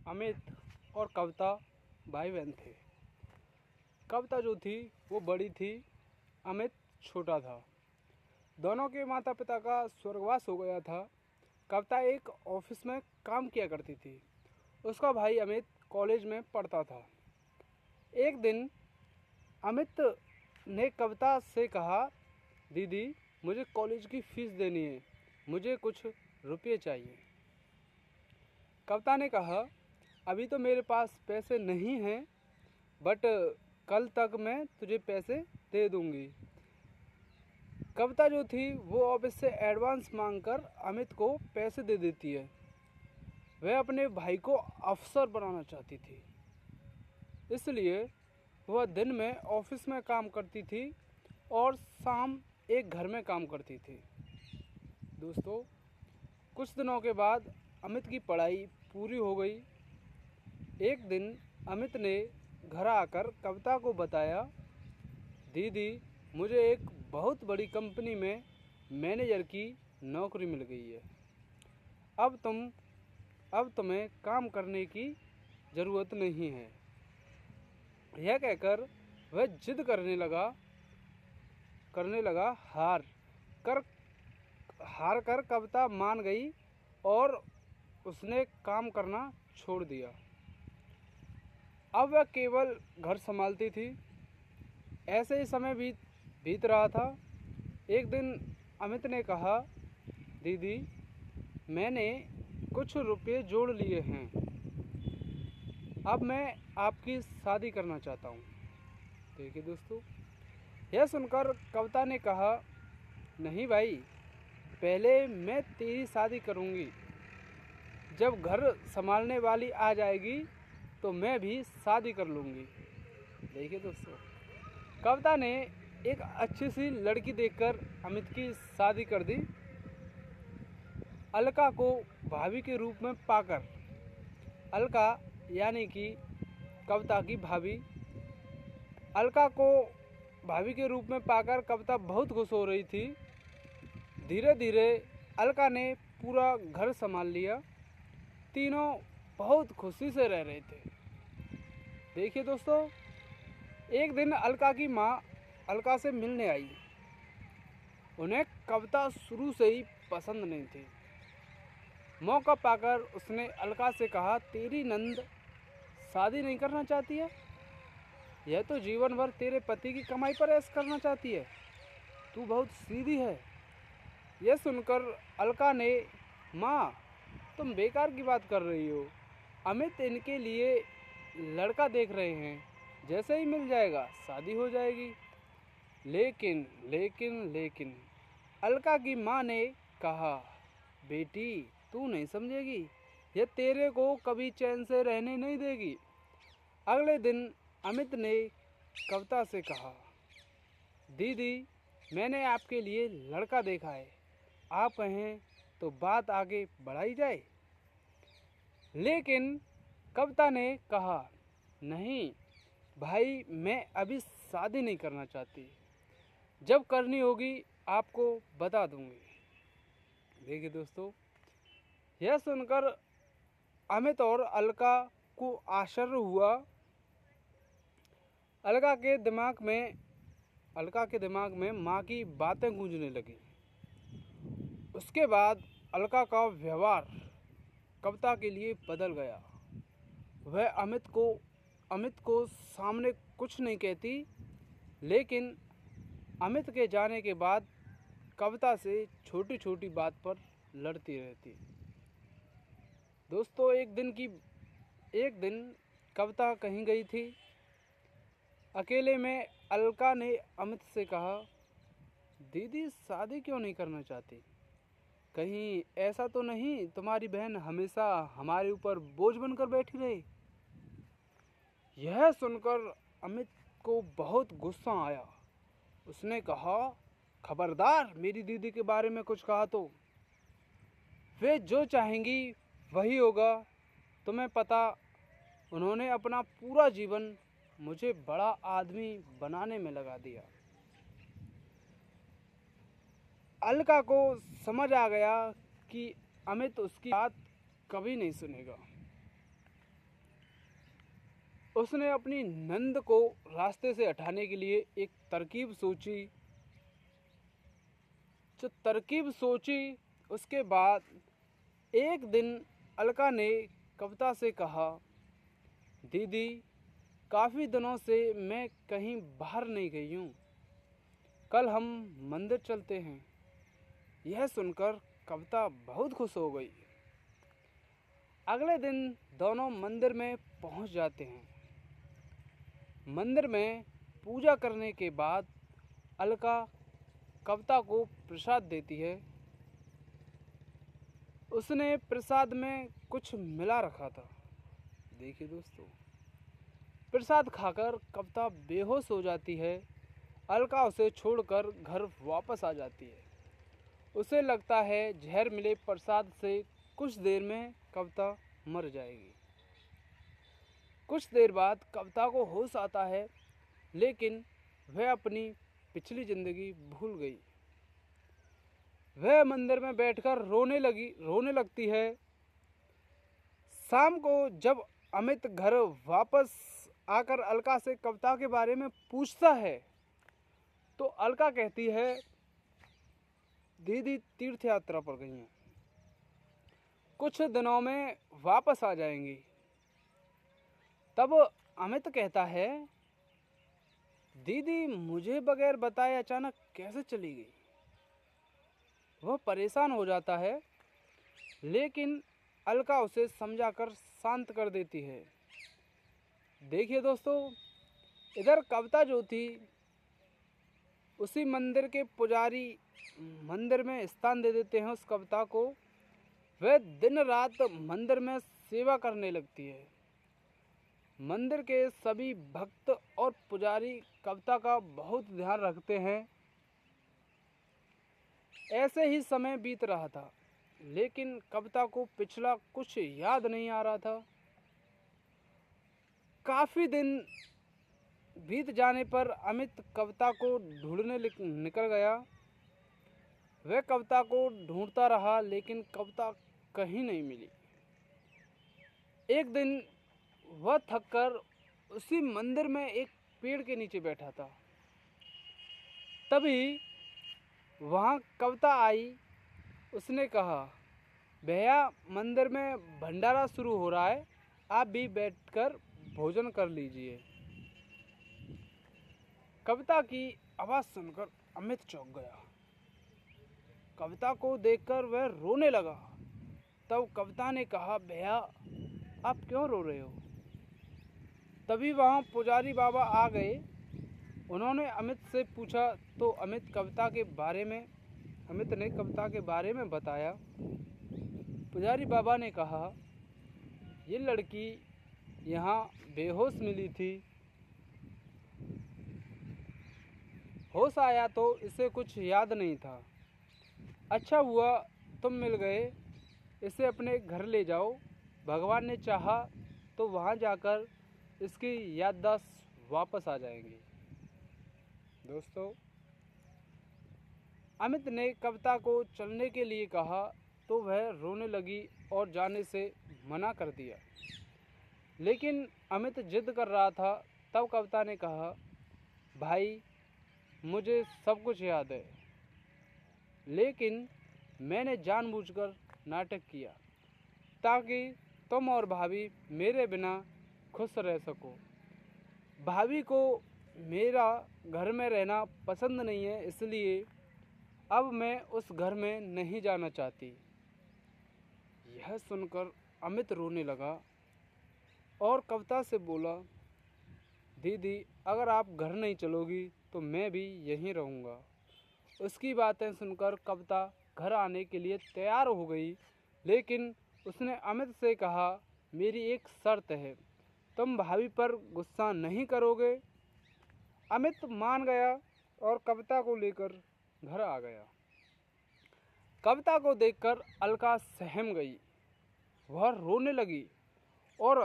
अमित और कविता भाई बहन थे। कविता जो थी वो बड़ी थी, अमित छोटा था। दोनों के माता पिता का स्वर्गवास हो गया था। कविता एक ऑफिस में काम किया करती थी। उसका भाई अमित कॉलेज में पढ़ता था। एक दिन अमित ने कविता से कहा, दीदी मुझे कॉलेज की फीस देनी है, मुझे कुछ रुपये चाहिए। कविता ने कहा, अभी तो मेरे पास पैसे नहीं हैं, बट कल तक मैं तुझे पैसे दे दूंगी। कविता जो थी वो ऑफिस से एडवांस मांगकर अमित को पैसे दे देती है। वह अपने भाई को अफसर बनाना चाहती थी, इसलिए वह दिन में ऑफिस में काम करती थी और शाम एक घर में काम करती थी। दोस्तों, कुछ दिनों के बाद अमित की पढ़ाई पूरी हो गई। एक दिन अमित ने घर आकर कविता को बताया, दीदी मुझे एक बहुत बड़ी कंपनी में मैनेजर की नौकरी मिल गई है। अब तुम्हें काम करने की ज़रूरत नहीं है। यह कहकर वह जिद करने लगा। हार कर कविता मान गई और उसने काम करना छोड़ दिया। अब वह केवल घर संभालती थी। ऐसे ही समय बीत रहा था। एक दिन अमित ने कहा, दीदी मैंने कुछ रुपये जोड़ लिए हैं, अब मैं आपकी शादी करना चाहता हूँ। देखिए दोस्तों, यह सुनकर कविता ने कहा, नहीं भाई, पहले मैं तेरी शादी करूँगी। जब घर संभालने वाली आ जाएगी तो मैं भी शादी कर लूँगी। देखिए दोस्तों, कविता ने एक अच्छी सी लड़की देखकर अमित की शादी कर दी। अलका को भाभी के रूप में पाकर, अलका यानी कि कविता की भाभी, अलका को भाभी के रूप में पाकर कविता बहुत खुश हो रही थी। धीरे धीरे अलका ने पूरा घर संभाल लिया। तीनों बहुत खुशी से रह रहे थे। देखिए दोस्तों, एक दिन अलका की माँ अलका से मिलने आई। उन्हें कविता शुरू से ही पसंद नहीं थी। मौका पाकर उसने अलका से कहा, तेरी नंद शादी नहीं करना चाहती है? यह तो जीवन भर तेरे पति की कमाई पर ऐश करना चाहती है। तू बहुत सीधी है। यह सुनकर अलका ने, माँ तुम बेकार की बात कर रही हो। अमित इनके लिए लड़का देख रहे हैं, जैसे ही मिल जाएगा शादी हो जाएगी। लेकिन अलका की माँ ने कहा, बेटी तू नहीं समझेगी, यह तेरे को कभी चैन से रहने नहीं देगी। अगले दिन अमित ने कविता से कहा, दीदी मैंने आपके लिए लड़का देखा है, आप कहें तो बात आगे बढ़ाई जाए। लेकिन कविता ने कहा, नहीं भाई, मैं अभी शादी नहीं करना चाहती, जब करनी होगी आपको बता दूंगी। देखिए दोस्तों, यह सुनकर अमित और अलका को आश्चर्य हुआ। अलका के दिमाग में माँ की बातें गूंजने लगी। उसके बाद अलका का व्यवहार कविता के लिए बदल गया। वह अमित को सामने कुछ नहीं कहती, लेकिन अमित के जाने के बाद कविता से छोटी छोटी बात पर लड़ती रहती। दोस्तों, एक दिन कविता कहीं गई थी। अकेले में अलका ने अमित से कहा, दीदी शादी क्यों नहीं करना चाहती? कहीं ऐसा तो नहीं तुम्हारी बहन हमेशा हमारे ऊपर बोझ बनकर बैठी रहे? यह सुनकर अमित को बहुत गुस्सा आया। उसने कहा, खबरदार मेरी दीदी के बारे में कुछ कहा तो वे जो चाहेंगी वही होगा। तुम्हें पता, उन्होंने अपना पूरा जीवन मुझे बड़ा आदमी बनाने में लगा दिया। अलका को समझ आ गया कि अमित उसकी बात कभी नहीं सुनेगा। उसने अपनी नंद को रास्ते से हटाने के लिए एक तरकीब सोची। जो तरकीब सोची उसके बाद एक दिन अलका ने कविता से कहा, दीदी काफ़ी दिनों से मैं कहीं बाहर नहीं गई हूँ, कल हम मंदिर चलते हैं। यह सुनकर कविता बहुत खुश हो गई। अगले दिन दोनों मंदिर में पहुँच जाते हैं। मंदिर में पूजा करने के बाद अलका कविता को प्रसाद देती है। उसने प्रसाद में कुछ मिला रखा था। देखिए दोस्तों, प्रसाद खाकर कविता बेहोश हो जाती है। अलका उसे छोड़कर घर वापस आ जाती है। उसे लगता है जहर मिले प्रसाद से कुछ देर में कविता मर जाएगी। कुछ देर बाद कविता को होश आता है, लेकिन वह अपनी पिछली जिंदगी भूल गई। वह मंदिर में बैठकर रोने लगती है। शाम को जब अमित घर वापस आकर अलका से कविता के बारे में पूछता है तो अलका कहती है, दीदी तीर्थ यात्रा पर गई हैं, कुछ दिनों में वापस आ जाएंगी। तब अमित कहता है, दीदी मुझे बगैर बताए अचानक कैसे चली गई। वह परेशान हो जाता है, लेकिन अलका उसे समझाकर शांत कर देती है। देखिए दोस्तों, इधर कविता जो थी, उसी मंदिर के पुजारी मंदिर में स्थान दे देते हैं उस कविता को। वह दिन रात मंदिर में सेवा करने लगती है। मंदिर के सभी भक्त और पुजारी कविता का बहुत ध्यान रखते हैं। ऐसे ही समय बीत रहा था, लेकिन कविता को पिछला कुछ याद नहीं आ रहा था। काफ़ी दिन बीत जाने पर अमित कविता को ढूंढने निकल गया। वह कविता को ढूंढता रहा, लेकिन कविता कहीं नहीं मिली। एक दिन वह थककर उसी मंदिर में एक पेड़ के नीचे बैठा था। तभी वहाँ कविता आई। उसने कहा, भैया मंदिर में भंडारा शुरू हो रहा है, आप भी बैठकर भोजन कर लीजिए। कविता की आवाज़ सुनकर अमित चौंक गया। कविता को देखकर वह रोने लगा। तब कविता ने कहा, भैया आप क्यों रो रहे हो। तभी वहाँ पुजारी बाबा आ गए। उन्होंने अमित से पूछा तो अमित ने कविता के बारे में बताया। पुजारी बाबा ने कहा, ये लड़की यहाँ बेहोश मिली थी, होश आया तो इसे कुछ याद नहीं था। अच्छा हुआ तुम मिल गए, इसे अपने घर ले जाओ। भगवान ने चाहा तो वहाँ जाकर इसकी याददाश्त वापस आ जाएंगी। दोस्तों, अमित ने कविता को चलने के लिए कहा तो वह रोने लगी और जाने से मना कर दिया, लेकिन अमित जिद कर रहा था। तब कविता ने कहा, भाई मुझे सब कुछ याद है, लेकिन मैंने जानबूझकर नाटक किया ताकि तुम और भाभी मेरे बिना खुश रह सको। भाभी को मेरा घर में रहना पसंद नहीं है, इसलिए अब मैं उस घर में नहीं जाना चाहती। यह सुनकर अमित रोने लगा और कविता से बोला, दीदी अगर आप घर नहीं चलोगी तो मैं भी यहीं रहूँगा। उसकी बातें सुनकर कविता घर आने के लिए तैयार हो गई, लेकिन उसने अमित से कहा, मेरी एक शर्त है, तुम भाभी पर गुस्सा नहीं करोगे। अमित मान गया और कविता को लेकर घर आ गया। कविता को देखकर अलका सहम गई। वह रोने लगी और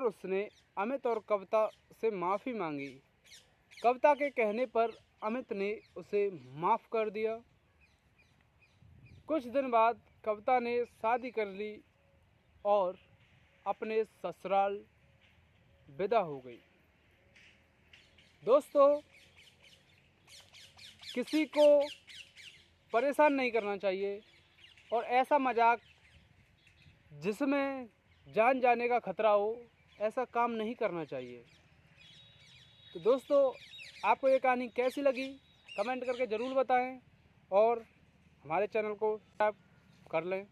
उसने अमित और कविता से माफ़ी मांगी। कविता के कहने पर अमित ने उसे माफ़ कर दिया। कुछ दिन बाद कविता ने शादी कर ली और अपने ससुराल विदा हो गई। दोस्तों, किसी को परेशान नहीं करना चाहिए और ऐसा मजाक जिसमें जान जाने का खतरा हो, ऐसा काम नहीं करना चाहिए। तो दोस्तों, आपको ये कहानी कैसी लगी कमेंट करके ज़रूर बताएं और हमारे चैनल को सब्सक्राइब कर लें।